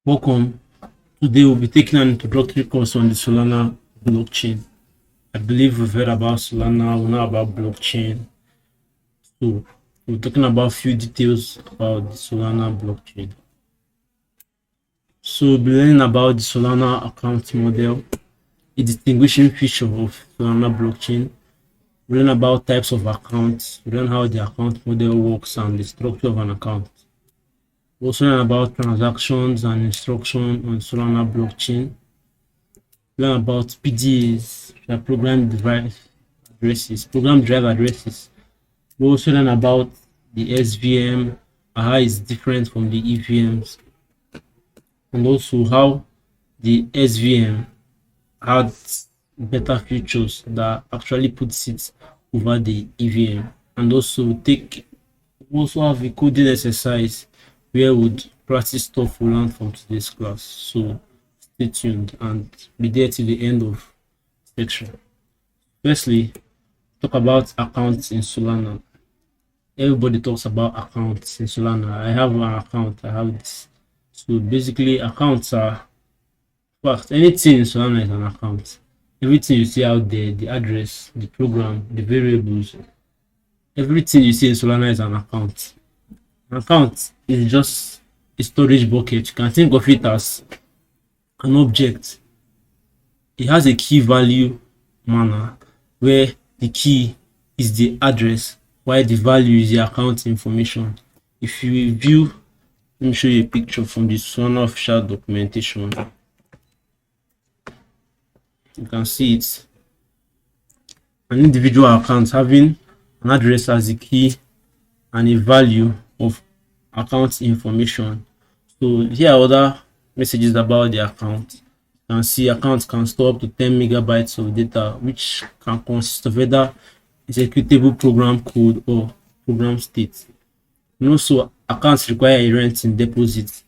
Welcome. Today we'll be taking an introductory course on the Solana blockchain. I believe we've heard about Solana, we know about blockchain. So we're talking about a few details about the Solana blockchain. So we'll be learning about the Solana account model, a distinguishing feature of Solana blockchain. We learn about types of accounts, we learn how the account model works and the structure of an account. We also learn about transactions and instruction on Solana blockchain. Learn about PDAs, program device addresses, program drive addresses. We also learn about the SVM, how it's different from the EVMs, and also how the SVM had better features that actually puts it over the EVM. And also we also have a coding exercise where we would practice stuff we learned from today's class. So stay tuned and be there till the end of the section. Firstly, talk about accounts in Solana. Everybody talks about accounts in Solana. I have an account, I have this. So basically accounts are, first, anything in Solana is an account. Everything you see out there, the address, the program, the variables, everything you see in Solana is an account. An account is just a storage bucket. You can think of it as an object. It has a key value manner where the key is the address while the value is the account information. If you view, let me show you a picture from the Solana official documentation. You can see it. An individual account having an address as the key and a value of account information. So here are other messages about the account. You can see accounts can store up to 10 megabytes of data, which can consist of either executable program code or program state. And also accounts require a rent in deposit.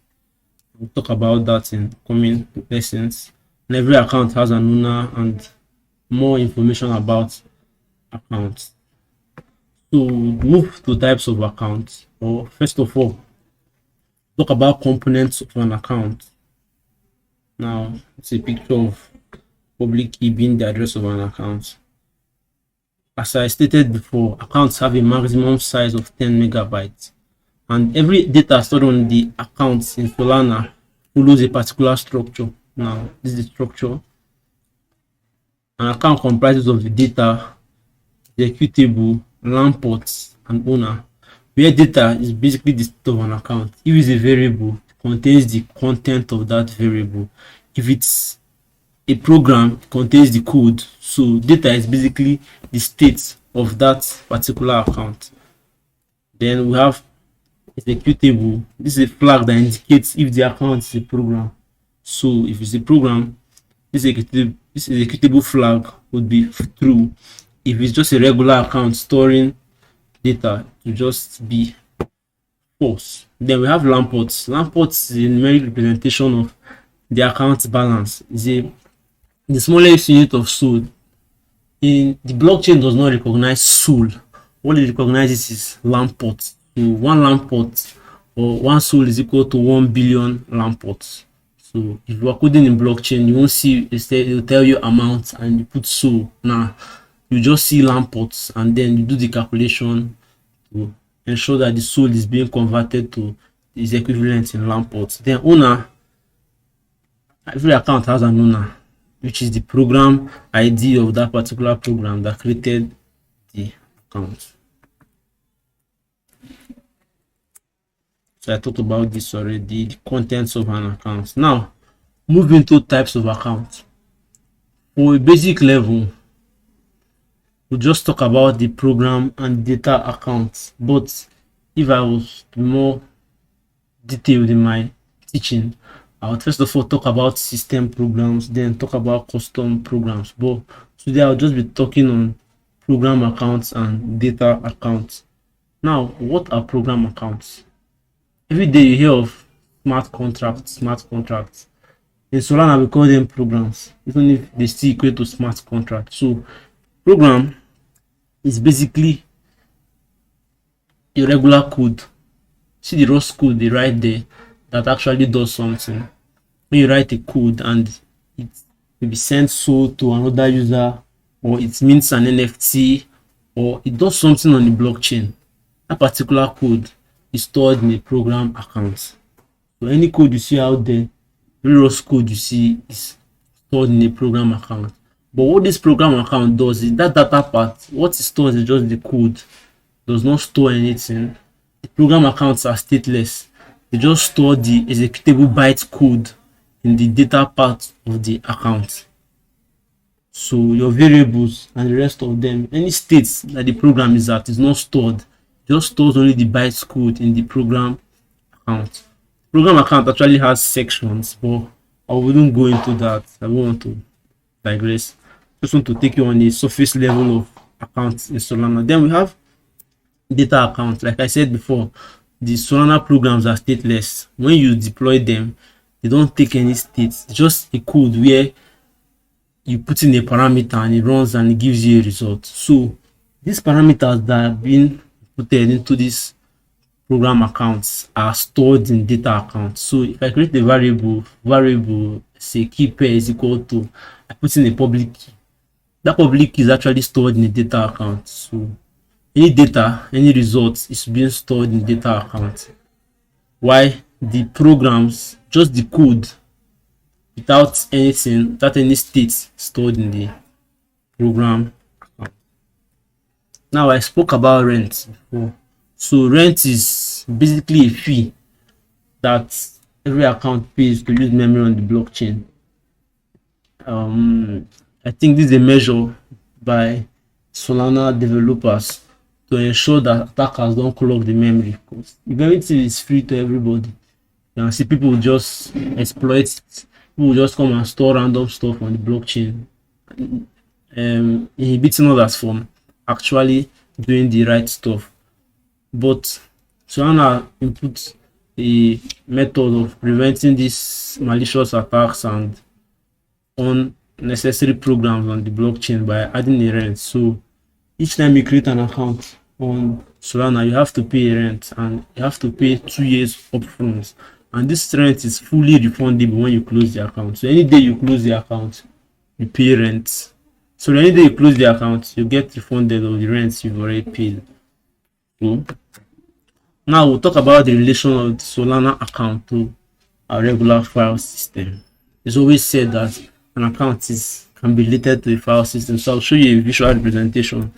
We'll talk about that in coming lessons. And every account has an owner and more information about accounts. So move to types of accounts. Or first of all, talk about components of an account. Now it's a picture of public key being the address of an account. As I stated before, accounts have a maximum size of 10 megabytes, and every data stored on the accounts in Solana follows a particular structure. Now this is the structure. An account comprises of the data, the executable, LAN ports, and owner, where data is basically the state of an account. If it's a variable, it contains the content of that variable. If it's a program, it contains the code. So data is basically the state of that particular account. Then we have executable. This is a flag that indicates if the account is a program. So if it's a program, this executable flag would be true. If it's just a regular account storing data, to just be false. Then we have LAN ports. LAN ports is a numeric representation of the account balance. Is the smallest unit of SOL. In the blockchain does not recognize SOL. What it recognizes is LAN ports. So one LAN port or one SOL is equal to 1 billion LAN ports. So if you are coding in blockchain, you won't see it will tell you amount and you put SOL. Now you just see LAN ports and then you do the calculation to ensure that the SOL is being converted to its equivalent in LAN ports. Then owner, every account has an owner, which is the program ID of that particular program that created the account. So I talked about this already, the contents of an account. Now moving to types of accounts. For a basic level, we'll just talk about the program and data accounts. But if I was to be more detailed in my teaching, I would first of all talk about system programs, then talk about custom programs. But today I'll just be talking on program accounts and data accounts. Now, what are program accounts? Every day you hear of smart contracts. In Solana we call them programs, even if they still equate to smart contracts. So program is basically a regular code. See the raw code they write there that actually does something. when you write a code and it will be sent so to another user, or it mints an NFT, or it does something on the blockchain, that particular code is stored in a program account. So any code you see out there, various code you see is stored in a program account. But what this program account does is that data part, what it stores is just the code, does not store anything. The program accounts are stateless. They just store the executable byte code in the data part of the account. So your variables and the rest of them, any states that the program is at, is not stored. Just stores only the bytes code in the program account. Program account actually has sections, but I wouldn't go into that. I don't want to digress. Just want to take you on the surface level of accounts in Solana. Then we have data accounts. Like I said before, the Solana programs are stateless. When you deploy them, they don't take any states. It's just a code where you put in a parameter and it runs and it gives you a result. So these parameters that are being put into this program accounts are stored in data accounts. So if I create a variable say key pair is equal to, I put in a public key. That public key is actually stored in a data account. So any data, any results is being stored in data account. Why the programs, just the code without anything, without any states stored in the program account. Now I spoke about rent before. So rent is basically a fee that every account pays to use memory on the blockchain. I think this is a measure by Solana developers to ensure that attackers don't clog the memory. Because if everything is free to everybody, you can see people just exploit it. People will just come and store random stuff on the blockchain, inhibiting others from actually doing the right stuff. But Solana inputs a method of preventing these malicious attacks and unnecessary programs on the blockchain by adding a rent. So each time you create an account on Solana, you have to pay a rent and you have to pay 2 years upfront. And this rent is fully refundable when you close the account. So any day you close the account, you pay rent. So any day you close the account, you get refunded of the rent you've already paid. So now we'll talk about the relation of the Solana account to a regular file system. It's always said that an account can be related to a file system. So I'll show you a visual representation.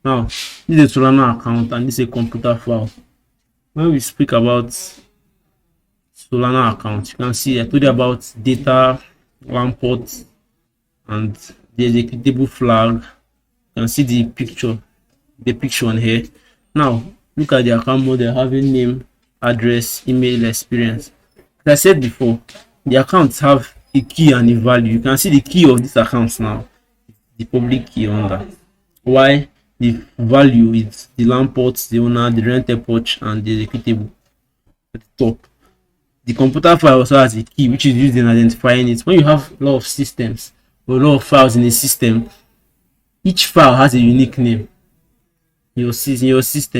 Now, this is a Solana account and this is a computer file. When we speak about Solana account, you can see I told you about data, LAN port, and the executable flag. You can see the picture on here. Now look at the account model having name, address, email, experience. As I said before, the accounts have a key and a value. You can see the key of this account now, the public key under. Why the value is the LAN ports, the owner, the rented port, and the executable at the top. The computer file also has a key which is used in identifying it. When you have a lot of systems or a lot of files in a system, each file has a unique name. Your system,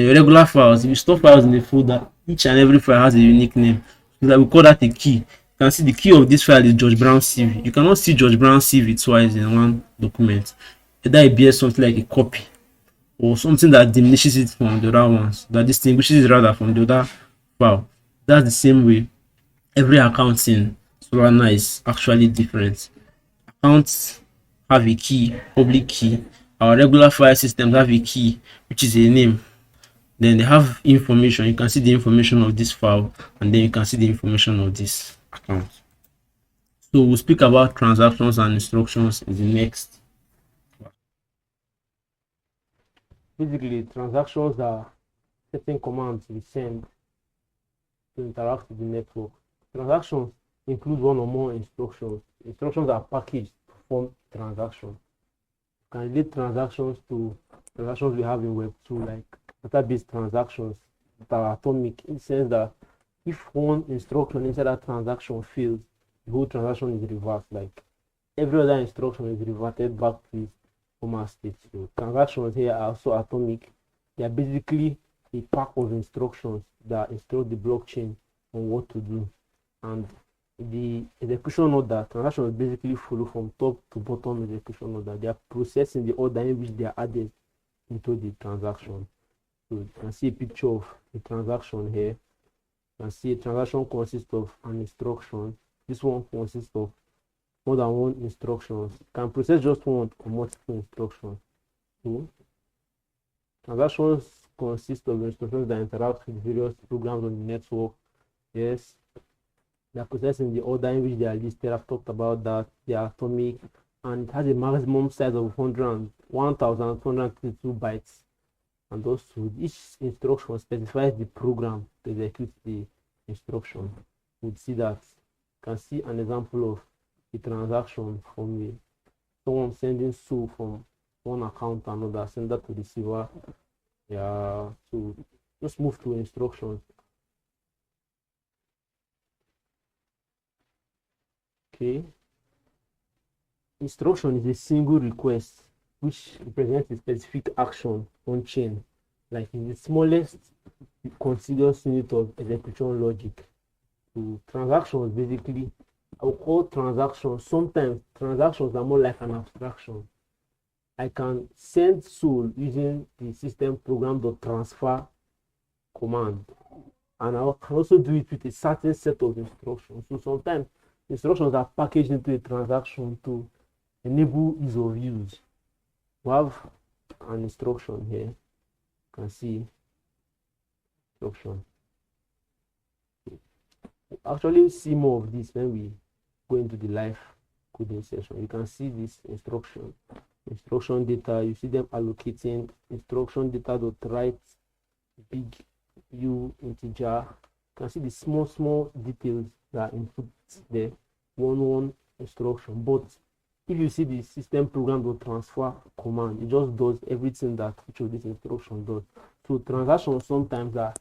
your regular files, if you store files in a folder, each and every file has a unique name. So that we call that a key. You can see the key of this file is George Brown CV. You cannot see George Brown CV twice in one document. Either it bears something like a copy or something that diminishes it from the other ones, that distinguishes it rather from the other file. That's the same way every account in Solana is actually different. Accounts have a key, public key. Our regular file systems have a key, which is a name. Then they have information. You can see the information of this file, and then you can see the information of this account. So we'll speak about transactions and instructions in the next. Basically, transactions are certain commands we send to interact with the network. Transactions include one or more instructions. Instructions are packaged to form transactions. You can relate transactions to transactions we have in Web 2, like database transactions that are atomic, in the sense that if one instruction inside that transaction fails, the whole transaction is reversed. Like every other instruction is reverted back to its former state. So transactions here are also atomic. They are basically a pack of instructions that instruct the blockchain on what to do. And the execution order, transactions basically follow from top to bottom execution order. They are processed in the order in which they are added into the transaction. So you can see a picture of the transaction here. You can see a transaction consists of an instruction. This one consists of more than one instructions. You can process just one or multiple instructions. So transactions consist of instructions that interact with various programs on the network. Yes, they are processed in the order in which they are listed. I've talked about that. They are atomic, and it has a maximum size of 1,232 bytes. And also, each instruction specifies the program to execute the instruction. We'd see that. You can see an example of a transaction from someone sending SO from one account to another, send that to the receiver. Yeah, so just move to instructions. Okay. Instruction is a single request which represents a specific action on chain, like in the smallest contiguous unit of execution logic. So transactions basically, I will call transactions. Sometimes transactions are more like an abstraction. I can send SOL using the system program.transfer command, and I can also do it with a certain set of instructions. So sometimes instructions are packaged into a transaction to enable ease of use. We have an instruction here. You can see instruction. We'll actually see more of this when we go into the live coding session. You can see this instruction data. You see them allocating instruction data dot write big U integer. You can see the small details that input there. One instruction. But if you see the system program.transfer command, it just does everything that each of these instructions does. So transactions sometimes are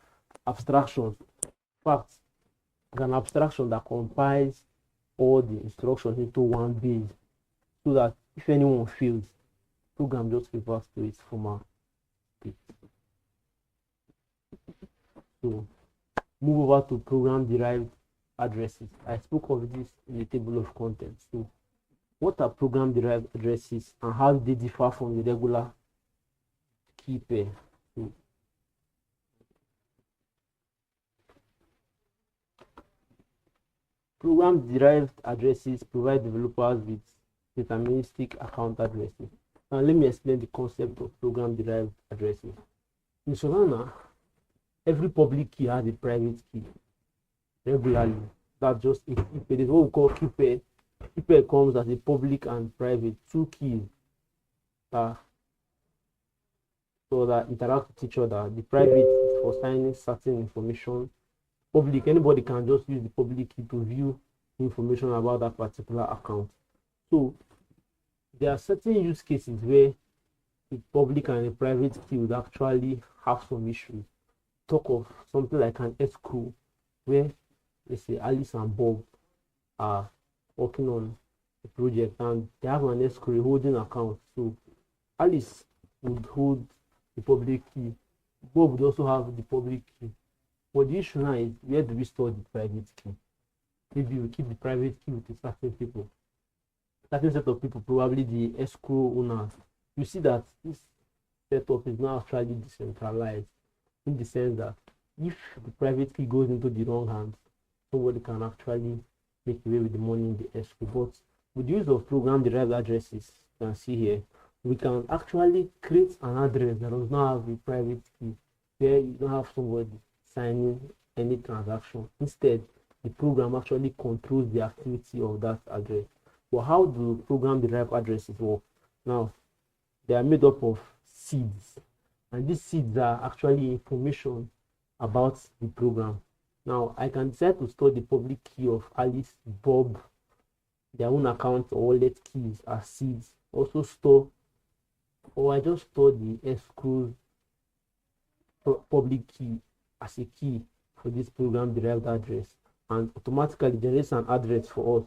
abstractions. In fact, it's an abstraction that compiles all the instructions into one base, so that if anyone fails, program just reverts to its former state. So move over to program derived addresses. I spoke of this in the table of contents. So what are program derived addresses and how do they differ from the regular key pair? So program derived addresses provide developers with deterministic account addresses. Now let me explain the concept of program derived addresses. In Solana, every public key has a private key regularly. That's just it. It is what we call key pair. Key pair comes as a public and private, two keys so that interact with each other. The private is for signing certain information. Public, anybody can just use the public key to view information about that particular account. So there are certain use cases where the public and the private key would actually have some issues. Talk of something like an escrow, where let's say Alice and Bob are working on a project and they have an escrow holding account. So Alice would hold the public key, Bob would also have the public key. But the issue now is, where do we store the private key? Maybe we keep the private key with a certain people, certain set of people, probably the escrow owners. You see that this setup is now actually decentralized, in the sense that if the private key goes into the wrong hands, somebody can actually make away with the money in the escrow. But with the use of program derived addresses, you can see here, we can actually create an address that does not have a private key, where you don't have somebody signing any transaction. Instead, the program actually controls the activity of that address. But how do program derived addresses work? Now, they are made up of seeds, and these seeds are actually information about the program. Now, I can decide to store the public key of Alice, Bob, their own account or wallet keys as seeds. Also store, or I just store the escrow public key as a key for this program derived address, and automatically generates an address for us.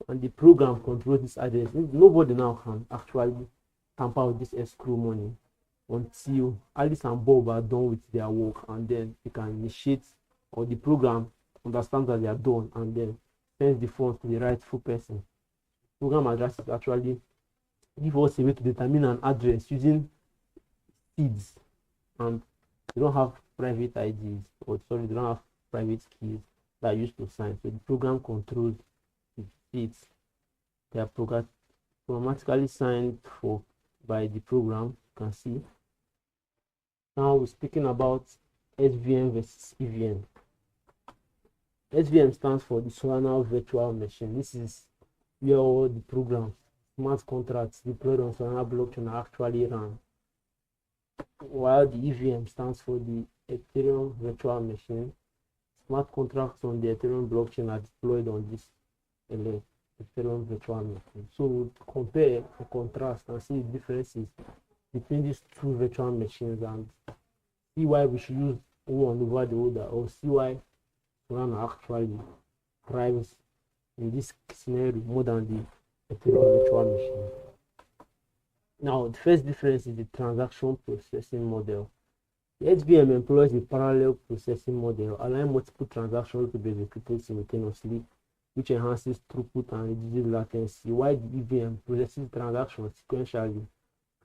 And the program controls this address. Nobody now can actually tamper with this escrow money until Alice and Bob are done with their work, and then they can initiate, or the program understands that they are done and then sends the funds to the rightful person. Program addresses actually give us a way to determine an address using seeds, and they don't have private IDs, or sorry, they don't have private keys that are used to sign. So the program controls the seeds. They are programmatically signed for by the program. You can see. Now we're speaking about SVM versus EVM. SVM stands for the Solana Virtual Machine. This is where all the programs, smart contracts deployed on Solana blockchain are actually run, while the EVM stands for the Ethereum Virtual Machine. Smart contracts on the Ethereum blockchain are deployed on this Ethereum Virtual Machine. So to compare or contrast and see the differences between these two virtual machines and see why we should use one over the other, or see why Solana actually thrives in this scenario more than the Ethereum Virtual Machine. Now, the first difference is the transaction processing model. The SVM employs a parallel processing model, allowing multiple transactions to be executed simultaneously, which enhances throughput and reduces latency, while the EVM processes transactions sequentially,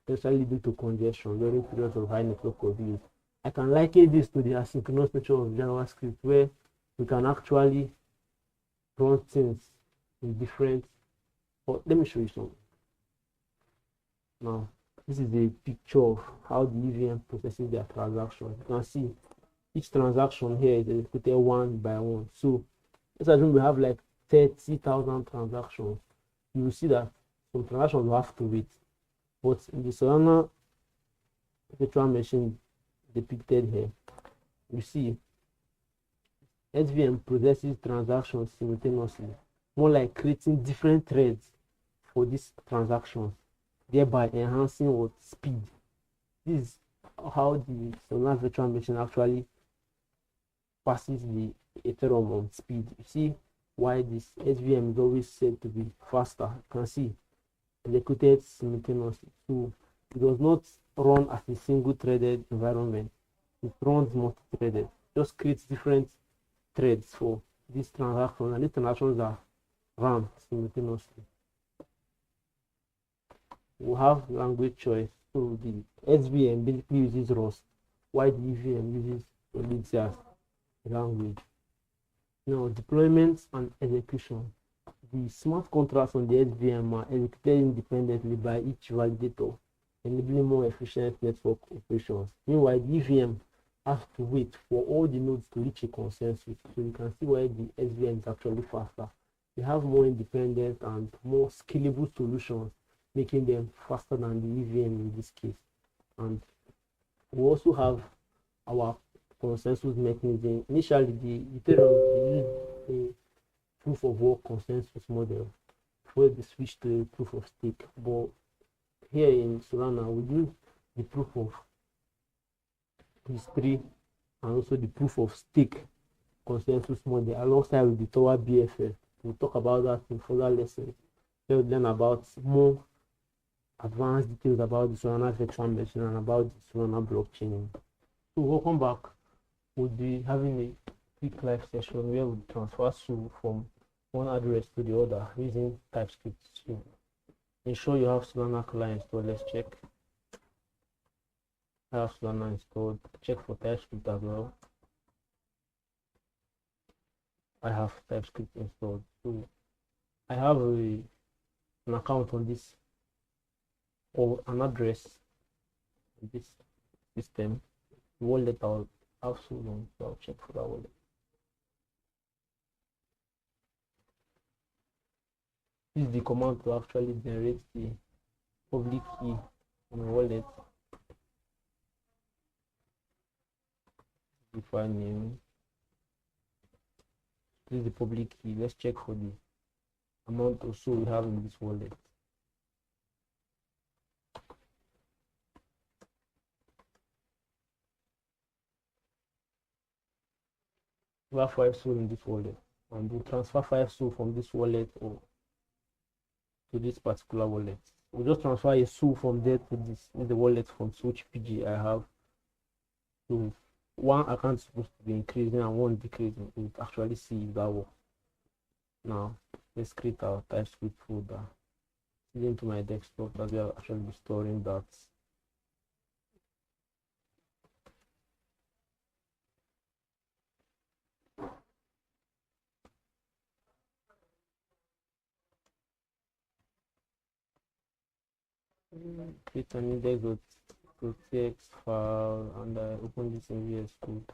potentially leading to congestion during periods of high network abuse. I can liken this to the asynchronous nature of JavaScript, where we can actually run things in different. But let me show you something. Now, this is a picture of how the EVM processes their transactions. You can see each transaction here is executed one by one. So let's assume we have like 30,000 transactions. You will see that some transactions will have to wait. But in the Solana virtual machine depicted here, you see SVM processes transactions simultaneously, more like creating different threads for these transactions, thereby enhancing what speed. This is how the Solana virtual machine actually passes the Ethereum on speed. You see why this SVM is always said to be faster. You can see executed simultaneously. So it does not run as a single threaded environment. It runs multi-threaded. Just creates different threads for these transactions, and these transactions are run simultaneously. We have language choice. So the SVM basically uses Rust, while the EVM uses Solidity language. Now, deployment and execution. The smart contracts on the SVM are executed independently by each validator, enabling more efficient network operations. Meanwhile, the EVM has to wait for all the nodes to reach a consensus. So you can see why the SVM is actually faster. They have more independent and more scalable solutions, making them faster than the EVM in this case. And we also have our consensus mechanism. Initially, the Ethereum used a proof of work consensus model before they switched to a proof of stake. But here in Solana, we use the proof of history and also the proof of stake consensus model alongside with the Tower BFF. We'll talk about that in further lessons. We'll learn about more advanced details about the Solana virtual machine and about the Solana blockchain. So welcome back. We'll be having a quick live session where we transfer SOL from one address to the other using TypeScript. So ensure you have Solana client installed. Let's check. I have Solana installed. Check for TypeScript as well. I have TypeScript installed. So I have an account on this, or an address in this system. Wallet I'll have so long, so I'll check for that wallet. This is the command to actually generate the public key on the wallet. The file name. This is the public key. Let's check for the amount or so we have in this wallet. We have 5 SOL in this wallet, and we'll transfer 5 SOL from this wallet or to this particular wallet. We'll just transfer a SOL from there to this in the wallet from Switch PG I have. So one account is supposed to be increasing and one decreasing. We'll actually see if that works. Now let's create our TypeScript folder. Into my desktop that we are actually storing that. Create an index.txt file and I open this in VS Code.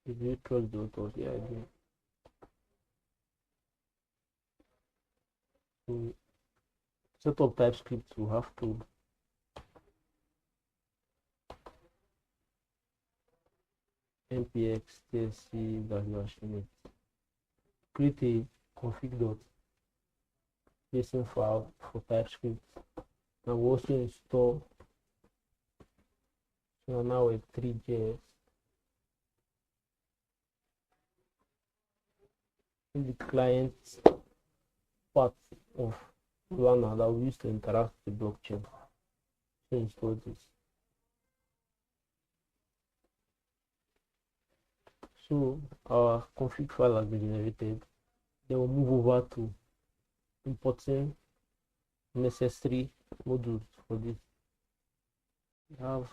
If you trust the author, yeah, I do. To set up TypeScript, we have to npx tsc-init. Create a config.json file for TypeScript, and we also install Solana Web 3.js in the client part of Solana that we use to interact with the blockchain. So install this. So our config file has been generated. Then we'll move over to importing necessary modules for this. We have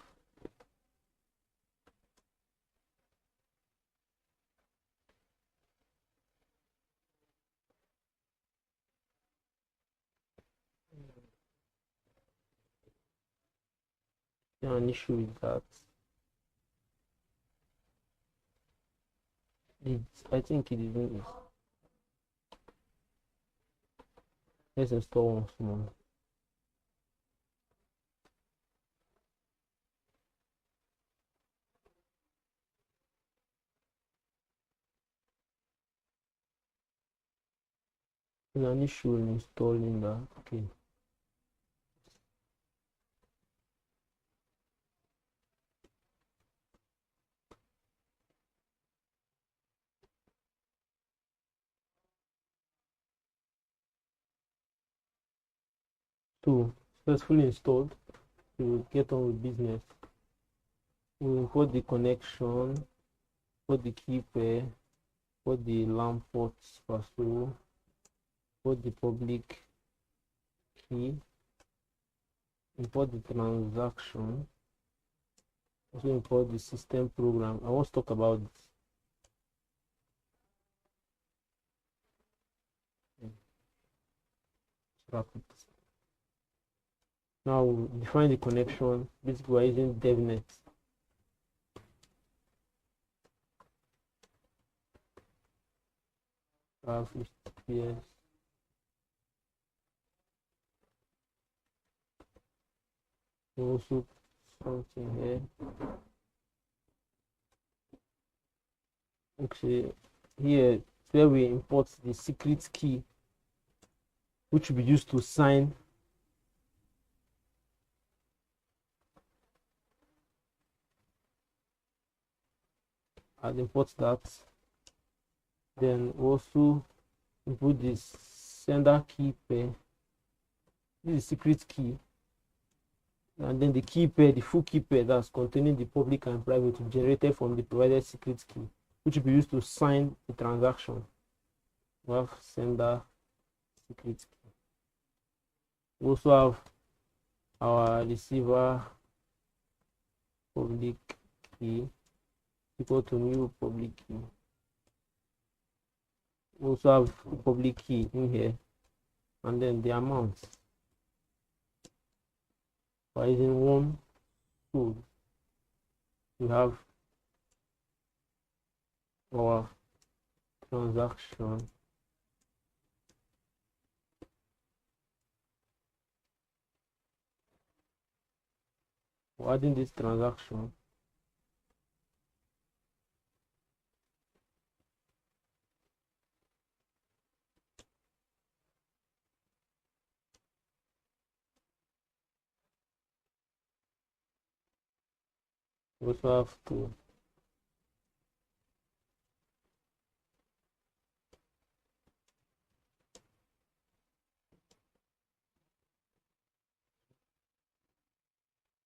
an issue with that. I think it is. Let's install once more. There's an issue in installing that. Okay. So successfully installed. We will get on with business. We will import the connection, import the key pair, import the LAN ports password, import the public key, import the transaction, also import the system program. I want to talk about this. Wrap it. Now we'll define the connection. Basically, we're using DevNet. Yes. Also something here. Okay, here where we import the secret key, which will be used to sign and import that. Then also input this sender key pair. This is secret key, and then the key pair, the full key pair that's containing the public and private generated from the provided secret key, which will be used to sign the transaction. We have sender secret key. We also have our receiver public key equal to new public key. We also have the public key in here, and then the amount. By using one tool, we have our transaction. We're adding this transaction. We also have to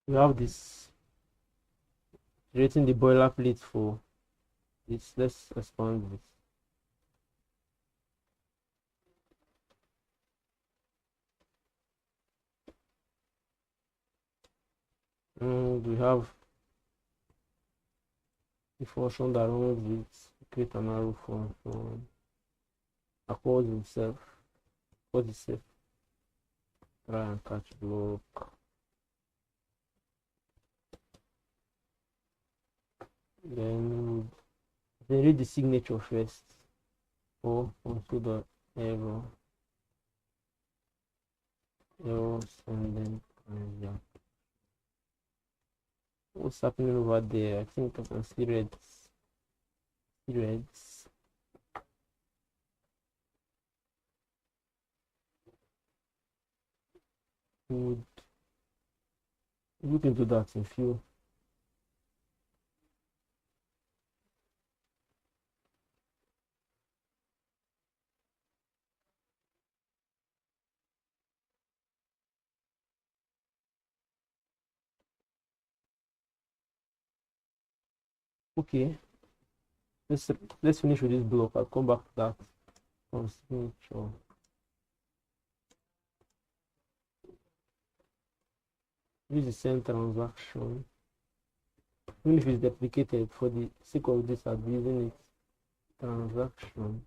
we have this Creating the boilerplate for this. Let's expand this. And we have the function that runs it, create an arrow function across itself, try and catch block. Then read the signature first, or also the errors, and then yeah. What's happening over there? I think I can see reds. Would look into that in few. Okay, let's finish with this block. I'll come back to that on signature. Use the send transaction. Even if it's deprecated, for the sake of this, I'll be using it. Transaction.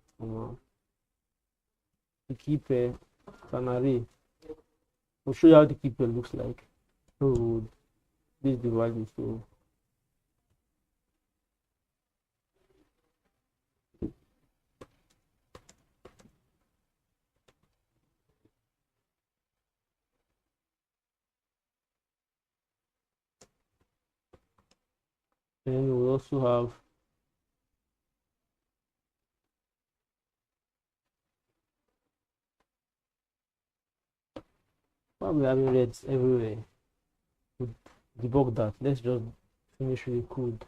The keeper, an array. We'll show you how the keeper looks like. So this is the value. So then we also have probably having reds everywhere. We'll debug that. Let's just finish with the code.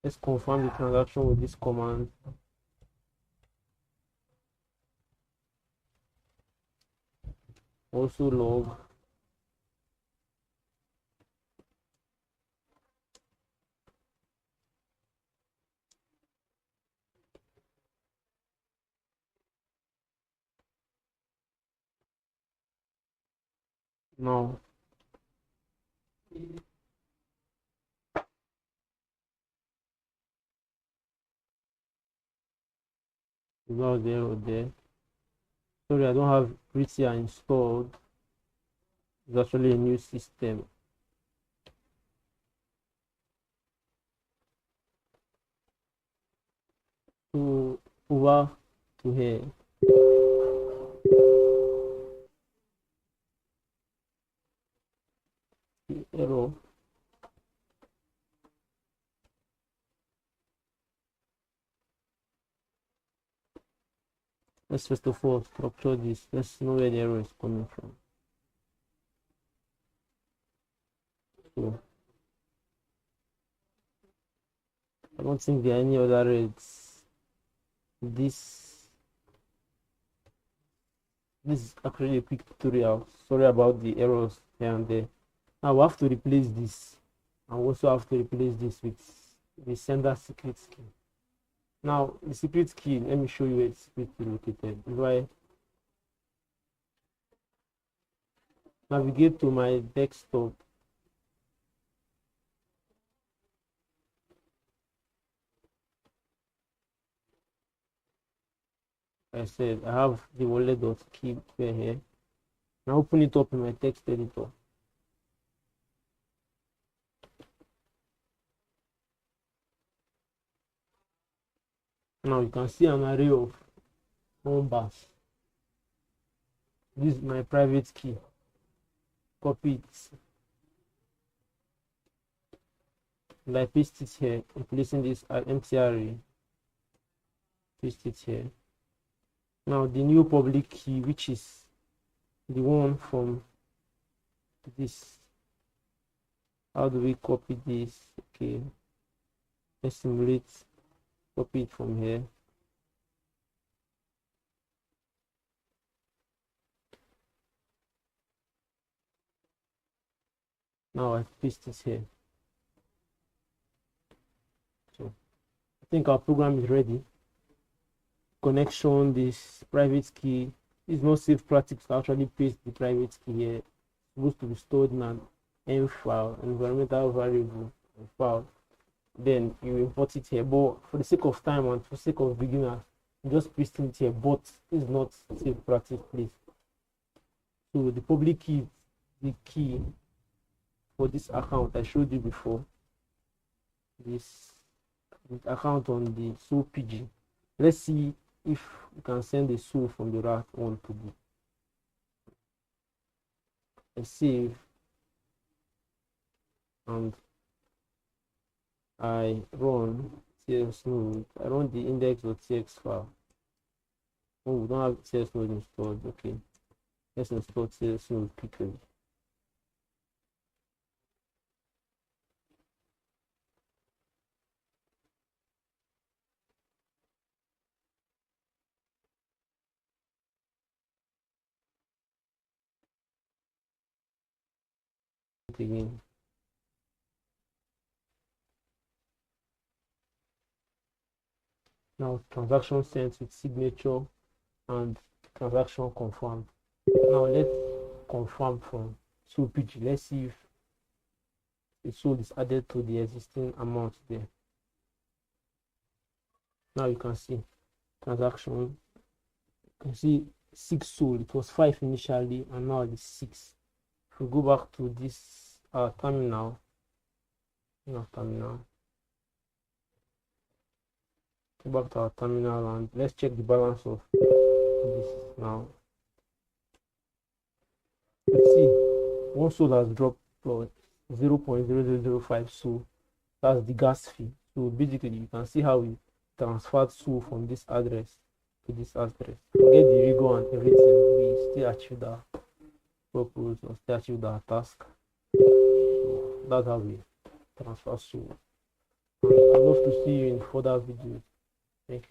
Let's confirm the transaction with this command. Also log. Now without the error there. Sorry, I don't have Prettier installed. It's actually a new system. So over to here. The error. Let's first of all structure this. Let's know where the error is coming from. So I don't think there are any other reds. This is actually a quick tutorial. Sorry about the errors here and there. Now we have to replace this, and we also have to replace this with the sender secret key. Now the secret key, let me show you where the secret key is located. If I navigate to my desktop, I said I have the wallet.key here. Now open it up in my text editor. Now you can see an array of numbers. This is my private key. Copy it. And I paste it here, replacing this empty array. Paste it here. Now the new public key, which is the one from this. How do we copy this? Okay. Let's simulate. Copy it from here. Now I paste it here. So I think our program is ready. Connection, this private key. It's not safe practice to actually paste the private key here. It's supposed to be stored in an M file, environmental variable file. Then you import it here. But for the sake of time and for the sake of beginners, just paste it here. But it's not safe practice, please. So the public key, the key for this account I showed you before. This account on the Sol PG. Let's see if you can send the Sol from the rat one to the save, and I run TX node. I run the index.txt file. Oh, we don't have TX node installed. Okay, let's install TX node quickly. Again. Now transaction sent with signature and transaction confirmed. Now let's confirm from Sol PG. Let's see if the Sol is added to the existing amount there. Now you can see transaction. You can see 6 Sol. It was 5 initially, and now it's 6. If we go back to this terminal, go back to our terminal and let's check the balance of this now. Let's see, 1 Sol has dropped for 0.0005 Sol. That's the gas fee. So basically you can see how we transferred Sol from this address to this address. Forget the Rigo and everything, we still achieved our purpose or still achieved our task. So that's how we transfer Sol. I'd love to see you in further videos. Thank you.